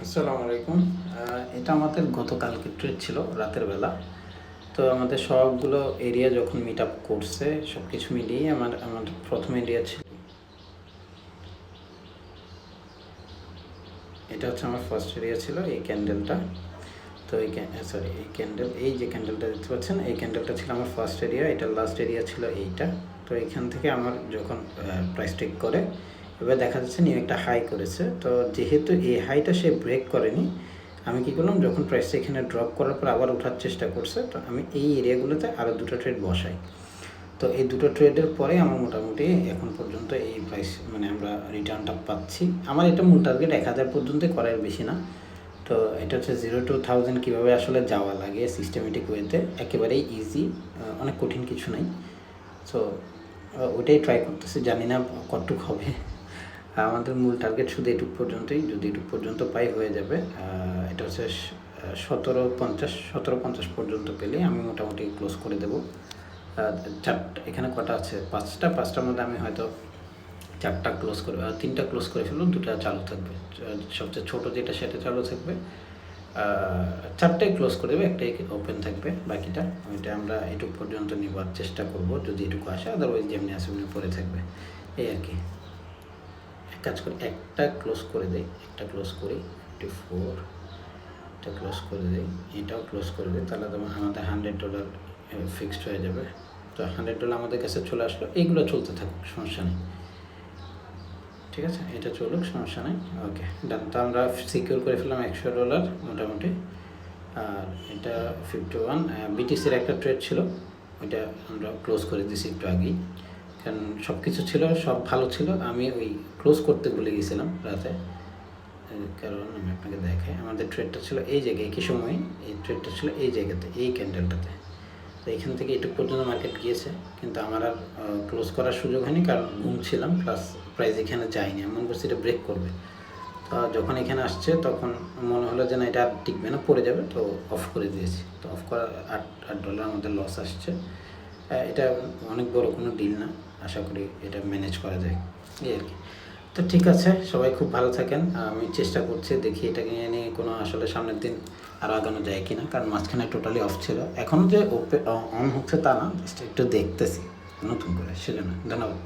আসসালামু আলাইকুম। এটা আমাদের গতকালকের ট্রেড ছিল রাতের বেলা। তো আমাদের সবগুলো এরিয়া যখন মিট আপ করছে সব কিছু মিলিয়ে আমার প্রথম এরিয়া ছিল, এটা হচ্ছে আমার ফার্স্ট এরিয়া ছিল এই ক্যান্ডেলটা। তো এই ক্যান্ডেল, এই যে ক্যান্ডেলটা দেখতে পাচ্ছেন, এই ক্যান্ডেলটা ছিল আমার ফার্স্ট এরিয়া, এটার লাস্ট এরিয়া ছিল এইটা। তো এখান থেকে আমার যখন প্রাইস টেক করে এবার দেখা যাচ্ছে নিউ একটা হাই করেছে। তো যেহেতু এই হাইটা সে ব্রেক করেনি, আমি কী করলাম, যখন প্রাইসটা এখানে ড্রপ করার পর আবার ওঠার চেষ্টা করছে, তো আমি এই এরিয়াগুলোতে আরও দুটো ট্রেড বসাই। তো এই দুটো ট্রেডের পরে আমার মোটামুটি এখন পর্যন্ত এই প্রাইস আমরা রিটার্নটা পাচ্ছি। আমার এটা মূল টার্গেট 1000 পর্যন্তই করার, বেশি না। তো এটা হচ্ছে 0 to 1000 কীভাবে আসলে যাওয়া লাগে সিস্টেমেটিক ওয়েতে, একেবারেই ইজি, অনেক কঠিন কিছু নাই। সো ওইটাই ট্রাই করতেছি, জানি না কতটুক হবে। আমাদের মূল টার্গেট শুধু এটুক পর্যন্তই, যদি এটুক পর্যন্ত পাই হয়ে যাবে। এটা হচ্ছে 1750 পর্যন্ত পেলে আমি মোটামুটি ক্লোজ করে দেবো। চারটা, এখানে কটা আছে, পাঁচটার মধ্যে আমি হয়তো চারটা ক্লোজ করে, তিনটা ক্লোজ করে ফেলুন, দুটা চালু থাকবে। সবচেয়ে ছোটো যেটা সেটা চালু থাকবে, চারটাই ক্লোজ করে দেবে, একটাই ওপেন থাকবে, বাকিটা ওইটা আমরা এটুকু পর্যন্ত নেবার চেষ্টা করব যদি এটুকু আসে, আদারওয়াইজ যেমনি আসে এমনি পরে থাকবে, এই আর কি। এক কাজ করি, একটা ক্লোজ করে দিই, একটা ক্লোজ করি 54, এটা ক্লোজ করে দিই, এটাও ক্লোজ করে দিই, তাহলে তো আমাদের $100 ফিক্সড হয়ে যাবে। তো $100 আমাদের কাছে চলে আসলো, এইগুলো চলতে থাকুক, সমস্যা নেই, ঠিক আছে, এটা চলুক, সমস্যা নেই। ওকে, ডান। তো আমরা সিকিউর করে ফেললাম $100 মোটামুটি। আর এটা 51 বিটিসির একটা ট্রেড ছিল, ওইটা আমরা ক্লোজ করে দিয়েছি একটু আগেই, কারণ সব কিছু ছিল, সব ভালো ছিল, আমি ওই ক্লোজ করতে ভুলে গেছিলাম রাতে। কারণ আমি আপনাকে দেখাই, আমাদের ট্রেডটা ছিল এই জায়গায়, একই সময় এই ট্রেডটা ছিল এই জায়গাতে, এই ক্যান্ডেলটাতে। তো এখান থেকে এটুকু পর্যন্ত মার্কেট গিয়েছে, কিন্তু আমার আর ক্লোজ করার সুযোগ হয়নি, কারণ ঘুমছিলাম, প্লাস প্রাইস এখানে যায়নি, এমন করছি এটা ব্রেক করবে। তো যখন এখানে আসছে তখন মনে হলো যে না, এটা আর টিকবে না, পড়ে যাবে, তো অফ করে দিয়েছি। তো অফ করা $8 আমাদের লস আসছে। এটা অনেক বড় কোনো ডিল না, আশা করি এটা ম্যানেজ করা যায়, এই আর কি। তো ঠিক আছে, সবাই খুব ভালো থাকেন। আমি চেষ্টা করছি, দেখি এটাকে নিয়ে কোনো আসলে সামনের দিন আরও আগানো যায় কি না, কারণ মাঝখানে টোটালি অফ ছিল, এখনও যে অন হচ্ছে তা না, জাস্ট একটু দেখতেছি নতুন করে, সেজন্য। ধন্যবাদ।